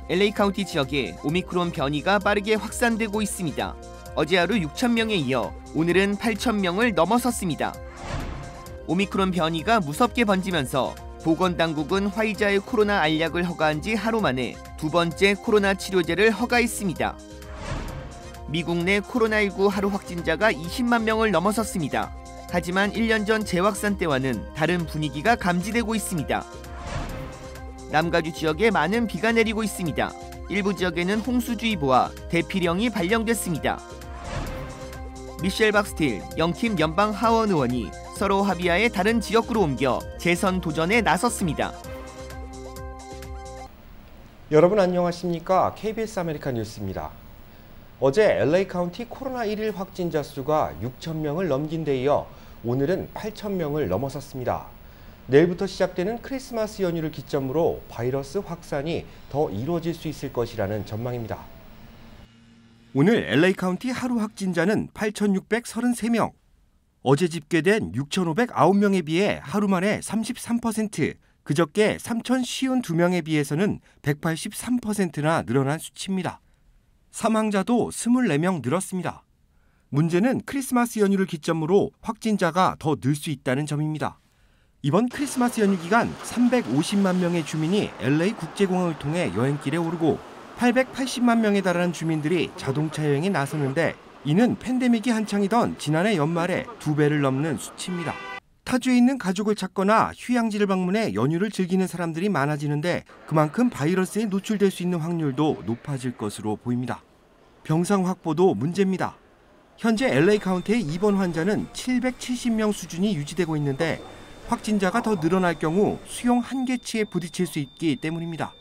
LA 카운티 지역에 오미크론 변이가 빠르게 확산되고 있습니다. 어제 하루 6,000명에 이어 오늘은 8,000명을 넘어섰습니다. 오미크론 변이가 무섭게 번지면서 보건당국은 화이자의 코로나 알약을 허가한 지 하루 만에 두 번째 코로나 치료제를 허가했습니다. 미국 내 코로나19 하루 확진자가 20만 명을 넘어섰습니다. 하지만 1년 전 재확산 때와는 다른 분위기가 감지되고 있습니다. 남가주 지역에 많은 비가 내리고 있습니다. 일부 지역에는 홍수주의보와 대피령이 발령됐습니다. 미셸 박스틸 영킴 연방 하원 의원이 서로 합의하에 다른 지역구로 옮겨 재선 도전에 나섰습니다. 여러분 안녕하십니까? KBS 아메리카 뉴스입니다. 어제 LA 카운티 코로나 1일 확진자 수가 6,000명을 넘긴 데 이어 오늘은 8,000명을 넘어섰습니다. 내일부터 시작되는 크리스마스 연휴를 기점으로 바이러스 확산이 더 이루어질 수 있을 것이라는 전망입니다. 오늘 LA 카운티 하루 확진자는 8,633명. 어제 집계된 6,509명에 비해 하루 만에 33%, 그저께 3,052명에 비해서는 183%나 늘어난 수치입니다. 사망자도 24명 늘었습니다. 문제는 크리스마스 연휴를 기점으로 확진자가 더 늘 수 있다는 점입니다. 이번 크리스마스 연휴 기간 350만 명의 주민이 LA 국제공항을 통해 여행길에 오르고 880만 명에 달하는 주민들이 자동차 여행에 나서는데 이는 팬데믹이 한창이던 지난해 연말에 2배를 넘는 수치입니다. 타주에 있는 가족을 찾거나 휴양지를 방문해 연휴를 즐기는 사람들이 많아지는데 그만큼 바이러스에 노출될 수 있는 확률도 높아질 것으로 보입니다. 병상 확보도 문제입니다. 현재 LA 카운티의 입원 환자는 770명 수준이 유지되고 있는데 확진자가 더 늘어날 경우 수용 한계치에 부딪힐 수 있기 때문입니다.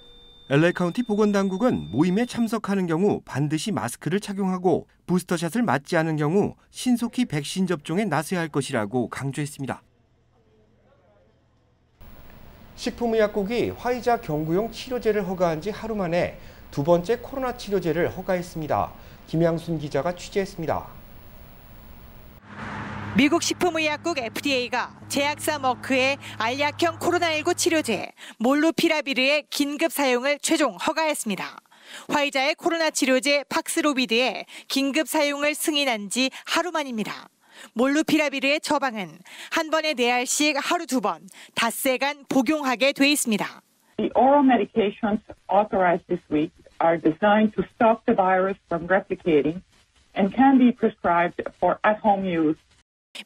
LA 카운티 보건당국은 모임에 참석하는 경우 반드시 마스크를 착용하고 부스터샷을 맞지 않은 경우 신속히 백신 접종에 나서야 할 것이라고 강조했습니다. 식품의약국이 화이자 경구용 치료제를 허가한 지 하루 만에 두 번째 코로나 치료제를 허가했습니다. 김양순 기자가 취재했습니다. 미국 식품의약국 FDA가 제약사 머크의 알약형 코로나19 치료제 몰루피라비르의 긴급 사용을 최종 허가했습니다. 화이자의 코로나 치료제 팍스로비드의 긴급 사용을 승인한 지 하루 만입니다. 몰루피라비르의 처방은 한 번에 4알씩 하루 2번, 닷새간 복용하게 돼 있습니다. The oral medications authorized this week are designed to stop the virus from replicating and can be prescribed for at-home use.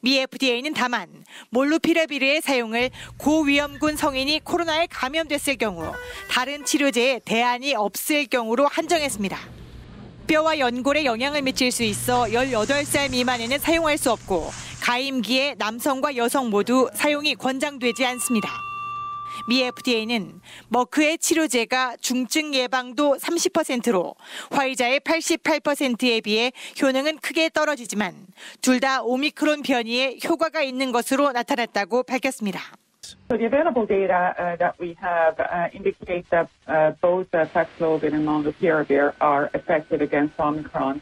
미 FDA는 다만 몰루피라비르의 사용을 고위험군 성인이 코로나에 감염됐을 경우 다른 치료제에 대안이 없을 경우로 한정했습니다. 뼈와 연골에 영향을 미칠 수 있어 18살 미만에는 사용할 수 없고 가임기에 남성과 여성 모두 사용이 권장되지 않습니다. 미 FDA는 머크의 치료제가 중증 예방도 30%로 화이자의 88%에 비해 효능은 크게 떨어지지만 둘 다 오미크론 변이에 효과가 있는 것으로 나타났다고 밝혔습니다. So the available data that we have indicate that both Paxlovid and molnupiravir are effective against Omicron.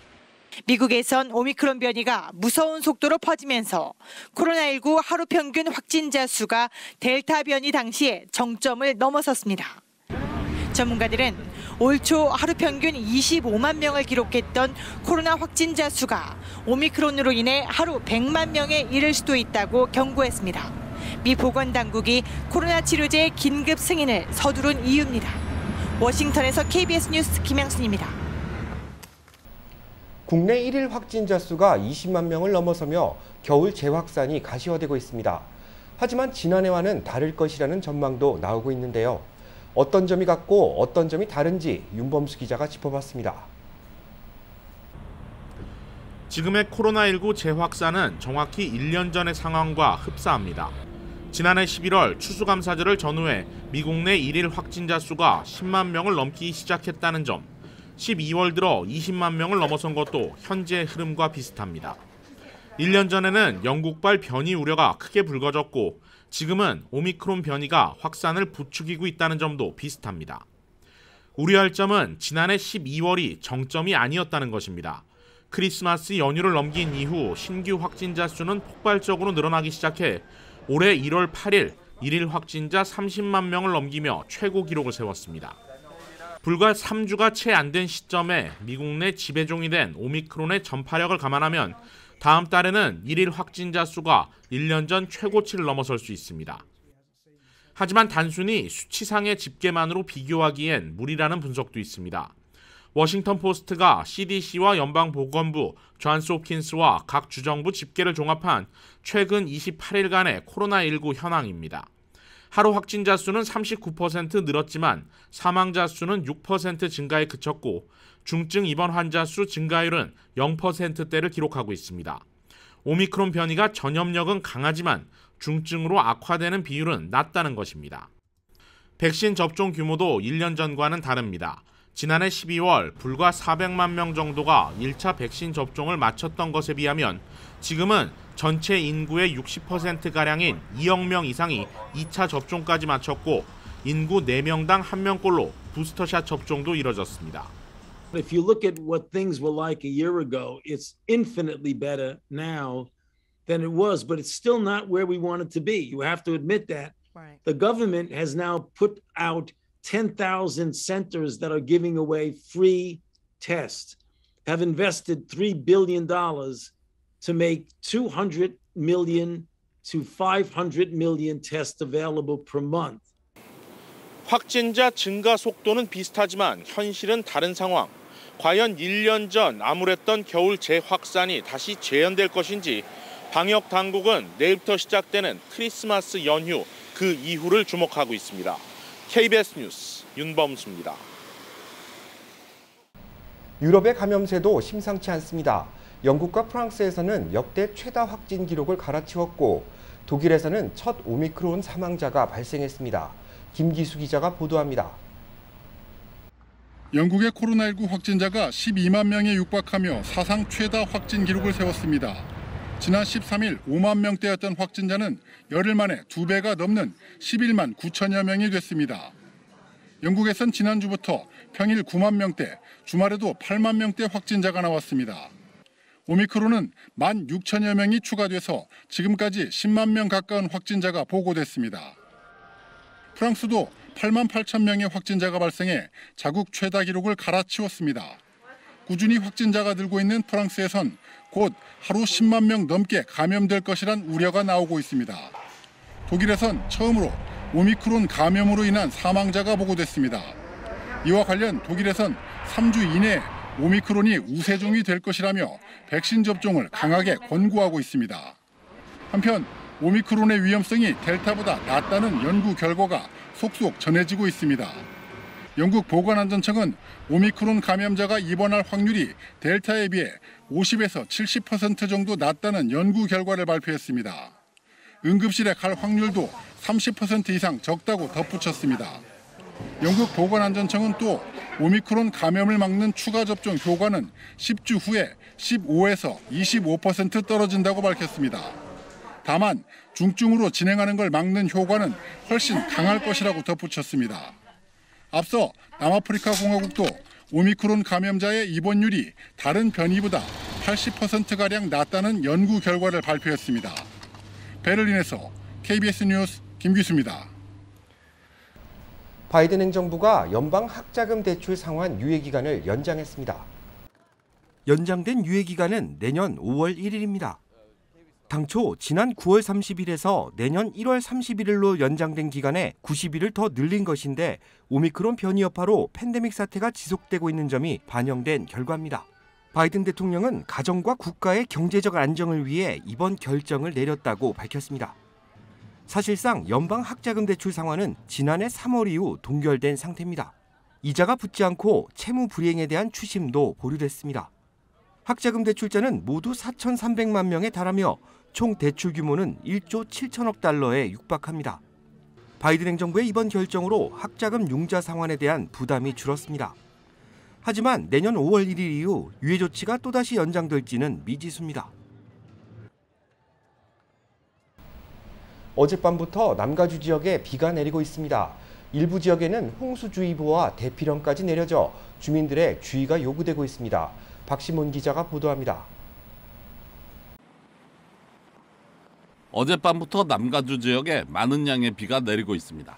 미국에선 오미크론 변이가 무서운 속도로 퍼지면서 코로나19 하루 평균 확진자 수가 델타 변이 당시에 정점을 넘어섰습니다. 전문가들은 올 초 하루 평균 25만 명을 기록했던 코로나 확진자 수가 오미크론으로 인해 하루 100만 명에 이를 수도 있다고 경고했습니다. 미 보건당국이 코로나 치료제의 긴급 승인을 서두른 이유입니다. 워싱턴에서 KBS 뉴스 김양순입니다. 국내 1일 확진자 수가 20만 명을 넘어서며 겨울 재확산이 가시화되고 있습니다. 하지만 지난해와는 다를 것이라는 전망도 나오고 있는데요. 어떤 점이 같고 어떤 점이 다른지 윤범수 기자가 짚어봤습니다. 지금의 코로나19 재확산은 정확히 1년 전의 상황과 흡사합니다. 지난해 11월 추수감사절을 전후해 미국 내 1일 확진자 수가 10만 명을 넘기 시작했다는 점, 12월 들어 20만 명을 넘어선 것도 현재의 흐름과 비슷합니다. 1년 전에는 영국발 변이 우려가 크게 불거졌고 지금은 오미크론 변이가 확산을 부추기고 있다는 점도 비슷합니다. 우려할 점은 지난해 12월이 정점이 아니었다는 것입니다. 크리스마스 연휴를 넘긴 이후 신규 확진자 수는 폭발적으로 늘어나기 시작해 올해 1월 8일 1일 확진자 30만 명을 넘기며 최고 기록을 세웠습니다. 불과 3주가 채 안 된 시점에 미국 내 지배종이 된 오미크론의 전파력을 감안하면 다음 달에는 1일 확진자 수가 1년 전 최고치를 넘어설 수 있습니다. 하지만 단순히 수치상의 집계만으로 비교하기엔 무리라는 분석도 있습니다. 워싱턴 포스트가 CDC와 연방보건부, 존스 홉킨스와 각 주정부 집계를 종합한 최근 28일간의 코로나19 현황입니다. 하루 확진자 수는 39% 늘었지만 사망자 수는 6% 증가에 그쳤고 중증 입원 환자 수 증가율은 0%대를 기록하고 있습니다. 오미크론 변이가 전염력은 강하지만 중증으로 악화되는 비율은 낮다는 것입니다. 백신 접종 규모도 1년 전과는 다릅니다. 지난해 12월 불과 400만 명 정도가 1차 백신 접종을 마쳤던 것에 비하면 지금은 전체 인구의 60%가량인 2억 명 이상이 2차 접종까지 마쳤고 인구 4명당 1명꼴로 부스터샷 접종도 이뤄졌습니다. If you look at what things were like a year ago, it's infinitely better now than it was, but it's still not where we want it to be. You have to admit that. Right. The government has now put out 10,000 centers that are giving away free tests, have invested $3 billion to make 200 million to 500 million tests available per month. 확진자 증가 속도는 비슷하지만 현실은 다른 상황. 과연 1년 전 암울했던 겨울 재확산이 다시 재현될 것인지 방역 당국은 내일부터 시작되는 크리스마스 연휴 그 이후를 주목하고 있습니다. KBS 뉴스 윤범수입니다. 유럽의 감염세도 심상치 않습니다. 영국과 프랑스에서는 역대 최다 확진 기록을 갈아치웠고 독일에서는 첫 오미크론 사망자가 발생했습니다. 김기수 기자가 보도합니다. 영국의 코로나19 확진자가 12만 명에 육박하며 사상 최다 확진 기록을 세웠습니다. 지난 13일 5만 명대였던 확진자는 열흘 만에 2배가 넘는 11만 9천여 명이 됐습니다. 영국에선 지난주부터 평일 9만 명대, 주말에도 8만 명대 확진자가 나왔습니다. 오미크론은 1만 6천여 명이 추가돼서 지금까지 10만 명 가까운 확진자가 보고됐습니다. 프랑스도 8만 8천 명의 확진자가 발생해 자국 최다 기록을 갈아치웠습니다. 꾸준히 확진자가 늘고 있는 프랑스에선 곧 하루 10만 명 넘게 감염될 것이란 우려가 나오고 있습니다. 독일에선 처음으로 오미크론 감염으로 인한 사망자가 보고됐습니다. 이와 관련 독일에선 3주 이내에 오미크론이 우세종이 될 것이라며 백신 접종을 강하게 권고하고 있습니다. 한편 오미크론의 위험성이 델타보다 낮다는 연구 결과가 속속 전해지고 있습니다. 영국 보건안전청은 오미크론 감염자가 입원할 확률이 델타에 비해 50에서 70% 정도 낮다는 연구 결과를 발표했습니다. 응급실에 갈 확률도 30% 이상 적다고 덧붙였습니다. 영국 보건안전청은 또 오미크론 감염을 막는 추가 접종 효과는 10주 후에 15에서 25% 떨어진다고 밝혔습니다. 다만 중증으로 진행하는 걸 막는 효과는 훨씬 강할 것이라고 덧붙였습니다. 앞서 남아프리카 공화국도 오미크론 감염자의 입원율이 다른 변이보다 80%가량 낮다는 연구 결과를 발표했습니다. 베를린에서 KBS 뉴스 김기수입니다. 바이든 행정부가 연방 학자금 대출 상환 유예 기간을 연장했습니다. 연장된 유예 기간은 내년 5월 1일입니다. 당초 지난 9월 30일에서 내년 1월 31일로 연장된 기간에 90일을 더 늘린 것인데 오미크론 변이 여파로 팬데믹 사태가 지속되고 있는 점이 반영된 결과입니다. 바이든 대통령은 가정과 국가의 경제적 안정을 위해 이번 결정을 내렸다고 밝혔습니다. 사실상 연방 학자금 대출 상환은 지난해 3월 이후 동결된 상태입니다. 이자가 붙지 않고 채무 불이행에 대한 추심도 보류됐습니다. 학자금 대출자는 모두 4,300만 명에 달하며 총 대출 규모는 1조 7천억 달러에 육박합니다. 바이든 행정부의 이번 결정으로 학자금 융자 상환에 대한 부담이 줄었습니다. 하지만 내년 5월 1일 이후 유예 조치가 또다시 연장될지는 미지수입니다. 어젯밤부터 남가주 지역에 비가 내리고 있습니다. 일부 지역에는 홍수주의보와 대피령까지 내려져 주민들의 주의가 요구되고 있습니다. 박시몬 기자가 보도합니다. 어젯밤부터 남가주 지역에 많은 양의 비가 내리고 있습니다.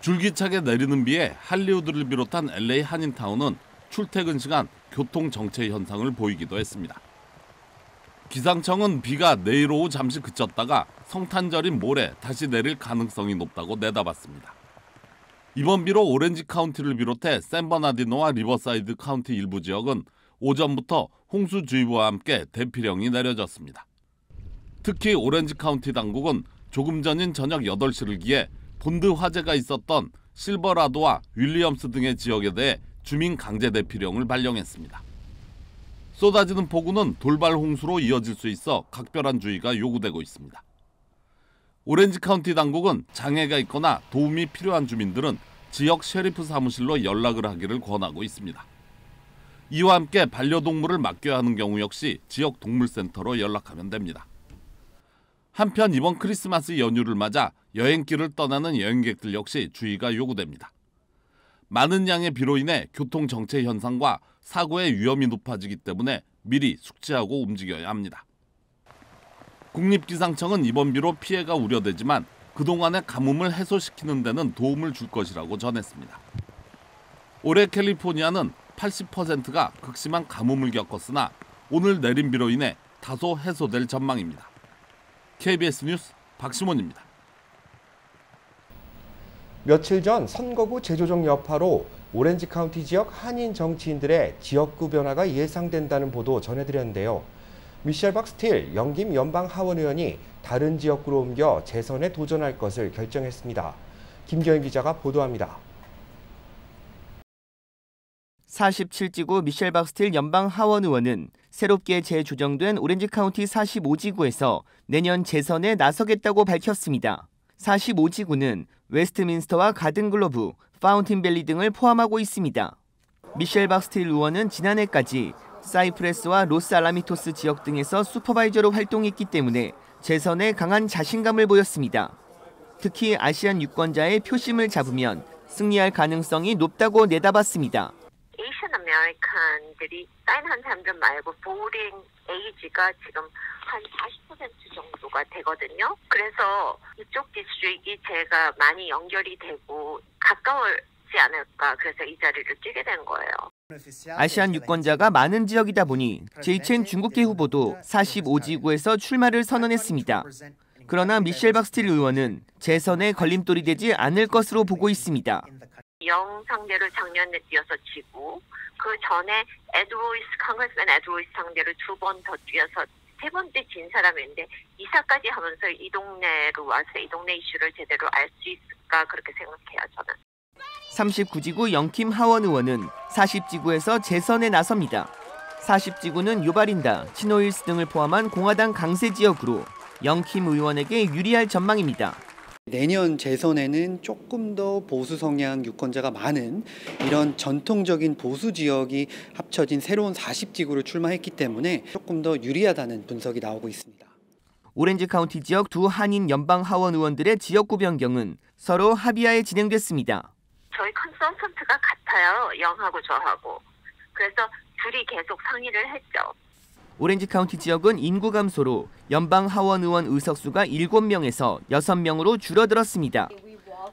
줄기차게 내리는 비에 할리우드를 비롯한 LA 한인타운은 출퇴근 시간 교통 정체 현상을 보이기도 했습니다. 기상청은 비가 내일 오후 잠시 그쳤다가 성탄절인 모레 다시 내릴 가능성이 높다고 내다봤습니다. 이번 비로 오렌지 카운티를 비롯해 샌버나디노와 리버사이드 카운티 일부 지역은 오전부터 홍수주의보와 함께 대피령이 내려졌습니다. 특히 오렌지 카운티 당국은 조금 전인 저녁 8시를 기해 본드 화재가 있었던 실버라도와 윌리엄스 등의 지역에 대해 주민 강제 대피령을 발령했습니다. 쏟아지는 폭우는 돌발 홍수로 이어질 수 있어 각별한 주의가 요구되고 있습니다. 오렌지 카운티 당국은 장애가 있거나 도움이 필요한 주민들은 지역 셰리프 사무실로 연락을 하기를 권하고 있습니다. 이와 함께 반려동물을 맡겨야 하는 경우 역시 지역 동물센터로 연락하면 됩니다. 한편 이번 크리스마스 연휴를 맞아 여행길을 떠나는 여행객들 역시 주의가 요구됩니다. 많은 양의 비로 인해 교통 정체 현상과 사고의 위험이 높아지기 때문에 미리 숙지하고 움직여야 합니다. 국립기상청은 이번 비로 피해가 우려되지만 그동안의 가뭄을 해소시키는 데는 도움을 줄 것이라고 전했습니다. 올해 캘리포니아는 80%가 극심한 가뭄을 겪었으나 오늘 내린 비로 인해 다소 해소될 전망입니다. KBS 뉴스 박시몬입니다. 며칠 전 선거구 재조정 여파로 오렌지 카운티 지역 한인 정치인들의 지역구 변화가 예상된다는 보도 전해드렸는데요. 미셸 박스틸 영김 연방 하원 의원이 다른 지역구로 옮겨 재선에 도전할 것을 결정했습니다. 김경희 기자가 보도합니다. 47지구 미셸 박스틸 연방 하원 의원은 새롭게 재조정된 오렌지 카운티 45지구에서 내년 재선에 나서겠다고 밝혔습니다. 45지구는 웨스트민스터와 가든글로브, 파운틴밸리 등을 포함하고 있습니다. 미셸 박스틸 의원은 지난해까지 사이프레스와 로스 알라미토스 지역 등에서 슈퍼바이저로 활동했기 때문에 재선에 강한 자신감을 보였습니다. 특히 아시안 유권자의 표심을 잡으면 승리할 가능성이 높다고 내다봤습니다. 에이션 아메리칸들이 사인한 사람들 말고 보링 에이지가 지금 한 40% 정도가 되거든요. 그래서 이쪽 디스트릭이 제가 많이 연결이 되고 가까울지 않을까, 그래서 이 자리를 뛰게 된 거예요. 아시안 유권자가 많은 지역이다 보니 제이첸 중국계 후보도 45지구에서 출마를 선언했습니다. 그러나 미셸 박스틸 의원은 재선에 걸림돌이 되지 않을 것으로 보고 있습니다. 영 상대를 작년에 뛰어서 지고 그 전에 컨그레스맨 에드 로이스 상대를 2번 더 뛰어서 3번째 진 사람인데 이사까지 하면서 이 동네로 와서 이 동네 이슈를 제대로 알 수 있을까, 그렇게 생각해요, 저는. 39지구 영킴 하원 의원은 40지구에서 재선에 나섭니다. 40지구는 요바린다, 치노힐스 등을 포함한 공화당 강세 지역으로 영킴 의원에게 유리할 전망입니다. 내년 재선에는 조금 더 보수 성향 유권자가 많은 이런 전통적인 보수 지역이 합쳐진 새로운 40지구를 출마했기 때문에 조금 더 유리하다는 분석이 나오고 있습니다. 오렌지 카운티 지역 두 한인 연방 하원 의원들의 지역구 변경은 서로 합의하에 진행됐습니다. 저희 컨설턴트가 같아요, 영하고 저하고. 그래서 둘이 계속 상의를 했죠. 오렌지 카운티 지역은 인구 감소로 연방 하원 의원 의석수가 7명에서 6명으로 줄어들었습니다.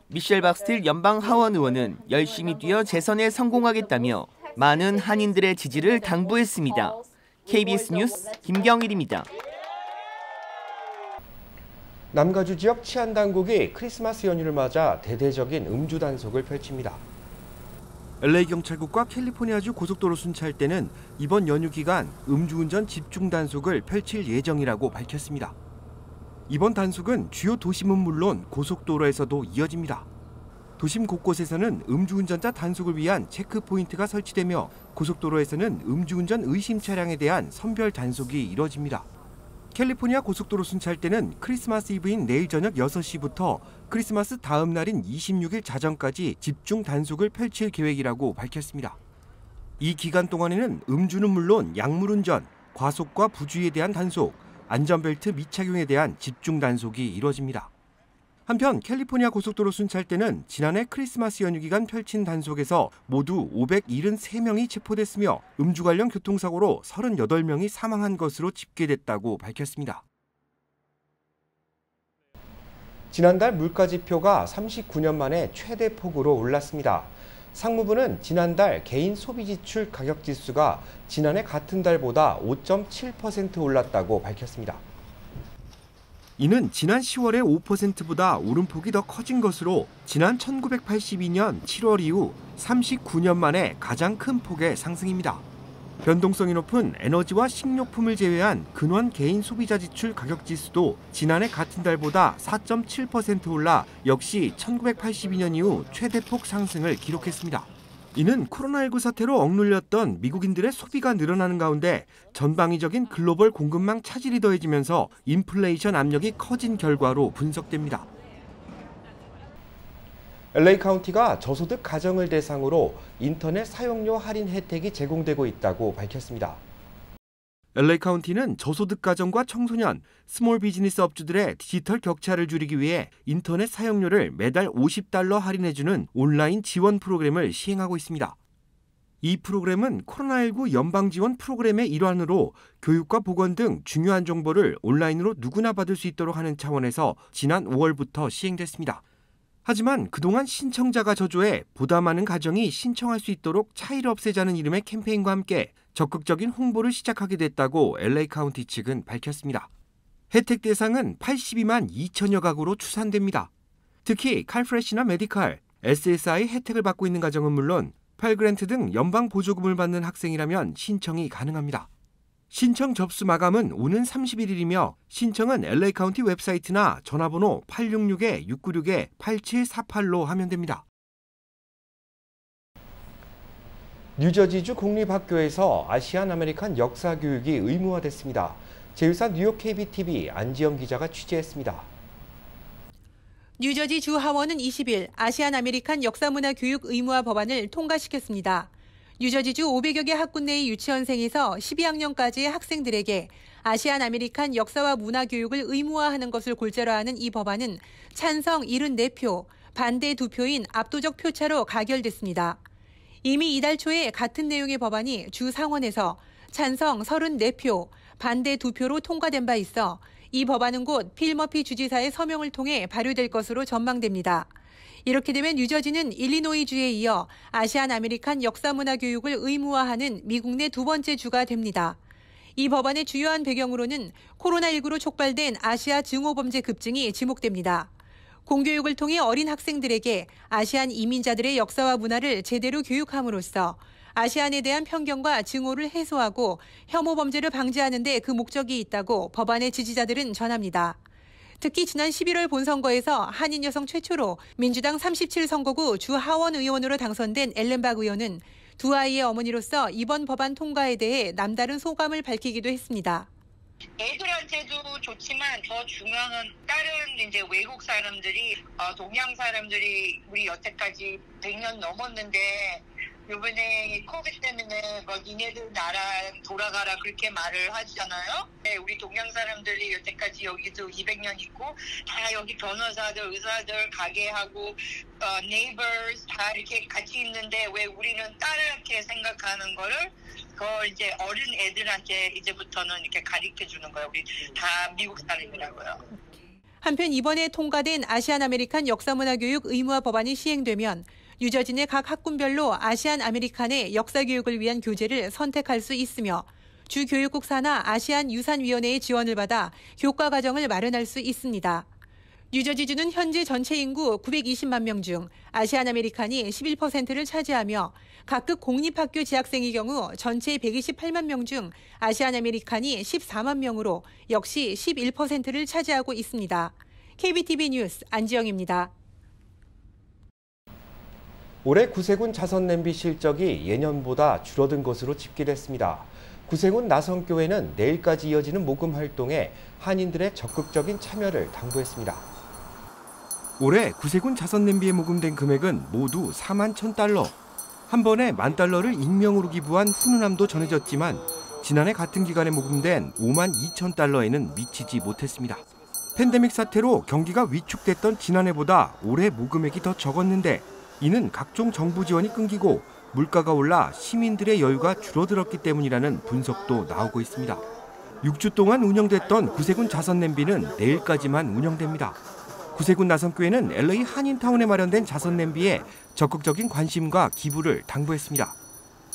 미셸 박스틸 연방 하원 의원은 열심히 뛰어 재선에 성공하겠다며 많은 한인들의 지지를 당부했습니다. KBS 뉴스 김경일입니다. 남가주 지역 치안당국이 크리스마스 연휴를 맞아 대대적인 음주 단속을 펼칩니다. LA 경찰국과 캘리포니아주 고속도로 순찰대는 이번 연휴 기간 음주운전 집중 단속을 펼칠 예정이라고 밝혔습니다. 이번 단속은 주요 도심은 물론 고속도로에서도 이어집니다. 도심 곳곳에서는 음주운전자 단속을 위한 체크포인트가 설치되며 고속도로에서는 음주운전 의심 차량에 대한 선별 단속이 이뤄집니다. 캘리포니아 고속도로 순찰대는 크리스마스 이브인 내일 저녁 6시부터 크리스마스 다음 날인 26일 자정까지 집중 단속을 펼칠 계획이라고 밝혔습니다. 이 기간 동안에는 음주는 물론 약물운전, 과속과 부주의에 대한 단속, 안전벨트 미착용에 대한 집중 단속이 이뤄집니다. 한편 캘리포니아 고속도로 순찰대는 지난해 크리스마스 연휴 기간 펼친 단속에서 모두 573명이 체포됐으며 음주 관련 교통사고로 38명이 사망한 것으로 집계됐다고 밝혔습니다. 지난달 물가지표가 39년 만에 최대 폭으로 올랐습니다. 상무부는 지난달 개인 소비지출 가격지수가 지난해 같은 달보다 5.7% 올랐다고 밝혔습니다. 이는 지난 10월의 5%보다 오름폭이 더 커진 것으로 지난 1982년 7월 이후 39년 만에 가장 큰 폭의 상승입니다. 변동성이 높은 에너지와 식료품을 제외한 근원 개인 소비자 지출 가격지수도 지난해 같은 달보다 4.7% 올라 역시 1982년 이후 최대폭 상승을 기록했습니다. 이는 코로나19 사태로 억눌렸던 미국인들의 소비가 늘어나는 가운데 전방위적인 글로벌 공급망 차질이 더해지면서 인플레이션 압력이 커진 결과로 분석됩니다. LA 카운티가 저소득 가정을 대상으로 인터넷 사용료 할인 혜택이 제공되고 있다고 밝혔습니다. LA 카운티는 저소득 가정과 청소년, 스몰 비즈니스 업주들의 디지털 격차를 줄이기 위해 인터넷 사용료를 매달 $50 할인해주는 온라인 지원 프로그램을 시행하고 있습니다. 이 프로그램은 코로나19 연방 지원 프로그램의 일환으로 교육과 보건 등 중요한 정보를 온라인으로 누구나 받을 수 있도록 하는 차원에서 지난 5월부터 시행됐습니다. 하지만 그동안 신청자가 저조해 보다 많은 가정이 신청할 수 있도록 차이를 없애자는 이름의 캠페인과 함께 적극적인 홍보를 시작하게 됐다고 LA 카운티 측은 밝혔습니다. 혜택 대상은 82만 2천여 가구로 추산됩니다. 특히 칼프레시나 메디칼, SSI 혜택을 받고 있는 가정은 물론 팔그랜트 등 연방 보조금을 받는 학생이라면 신청이 가능합니다. 신청 접수 마감은 오는 31일이며 신청은 LA 카운티 웹사이트나 전화번호 866-696-8748로 하면 됩니다. 뉴저지주 공립학교에서 아시안 아메리칸 역사 교육이 의무화됐습니다. 제1사 뉴욕 KBTV 안지영 기자가 취재했습니다. 뉴저지 주 하원은 20일 아시안 아메리칸 역사문화 교육 의무화 법안을 통과시켰습니다. 뉴저지주 500여 개 학군 내의 유치원생에서 12학년까지의 학생들에게 아시안 아메리칸 역사와 문화 교육을 의무화하는 것을 골자로 하는 이 법안은 찬성 74표, 반대 2표인 압도적 표차로 가결됐습니다. 이미 이달 초에 같은 내용의 법안이 주 상원에서 찬성 34표, 반대 2표로 통과된 바 있어 이 법안은 곧 필 머피 주지사의 서명을 통해 발효될 것으로 전망됩니다. 이렇게 되면 뉴저지는 일리노이주에 이어 아시안 아메리칸 역사문화 교육을 의무화하는 미국 내 두 번째 주가 됩니다. 이 법안의 주요한 배경으로는 코로나19로 촉발된 아시아 증오범죄 급증이 지목됩니다. 공교육을 통해 어린 학생들에게 아시안 이민자들의 역사와 문화를 제대로 교육함으로써 아시안에 대한 편견과 증오를 해소하고 혐오 범죄를 방지하는 데 그 목적이 있다고 법안의 지지자들은 전합니다. 특히 지난 11월 본선거에서 한인 여성 최초로 민주당 37선거구 주 하원 의원으로 당선된 앨런 박 의원은 두 아이의 어머니로서 이번 법안 통과에 대해 남다른 소감을 밝히기도 했습니다. 애들한테도 좋지만 더 중요한 건 다른 이제 외국 사람들이 동양 사람들이 우리 여태까지 100년 넘었는데 이번에 코비드 때문에 뭐 니네들 나라 돌아가라 그렇게 말을 하잖아요. 네, 우리 동양 사람들이 여태까지 여기도 200년 있고 다 여기 변호사들, 의사들, 가게하고 네이버스 다 이렇게 같이 있는데 왜 우리는 다르게 생각하는 거를 그걸 이제 어린 애들한테 이제부터는 이렇게 가르쳐 주는 거예요. 우리 다 미국 사람이라고요. 한편 이번에 통과된 아시안 아메리칸 역사문화 교육 의무화 법안이 시행되면 뉴저지 내 각 학군별로 아시안 아메리칸의 역사 교육을 위한 교재를 선택할 수 있으며 주 교육국 산하 아시안 유산위원회의 지원을 받아 교과 과정을 마련할 수 있습니다. 뉴저지주는 현재 전체 인구 920만 명 중 아시안 아메리칸이 11%를 차지하며 각급 공립학교 재학생의 경우 전체 128만 명 중 아시안 아메리칸이 14만 명으로 역시 11%를 차지하고 있습니다. KBTV 뉴스 안지영입니다. 올해 구세군 자선 냄비 실적이 예년보다 줄어든 것으로 집계됐습니다. 구세군 나성교회는 내일까지 이어지는 모금 활동에 한인들의 적극적인 참여를 당부했습니다. 올해 구세군 자선 냄비에 모금된 금액은 모두 4만 1,000달러. 한 번에 $10,000를 익명으로 기부한 훈훈함도 전해졌지만 지난해 같은 기간에 모금된 5만 2,000달러에는 미치지 못했습니다. 팬데믹 사태로 경기가 위축됐던 지난해보다 올해 모금액이 더 적었는데 이는 각종 정부 지원이 끊기고 물가가 올라 시민들의 여유가 줄어들었기 때문이라는 분석도 나오고 있습니다. 6주 동안 운영됐던 구세군 자선 냄비는 내일까지만 운영됩니다. 구세군 나선교회는 LA 한인타운에 마련된 자선 냄비에 적극적인 관심과 기부를 당부했습니다.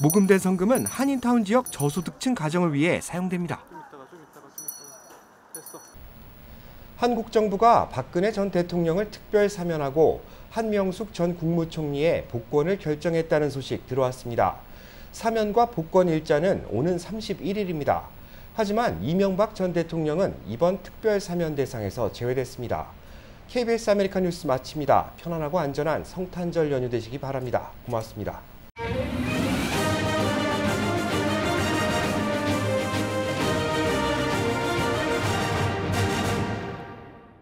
모금된 성금은 한인타운 지역 저소득층 가정을 위해 사용됩니다. 한국 정부가 박근혜 전 대통령을 특별 사면하고 한명숙 전 국무총리의 복권을 결정했다는 소식 들어왔습니다. 사면과 복권 일자는 오는 31일입니다. 하지만 이명박 전 대통령은 이번 특별 사면 대상에서 제외됐습니다. KBS 아메리칸 뉴스 마칩니다. 편안하고 안전한 성탄절 연휴 되시기 바랍니다. 고맙습니다.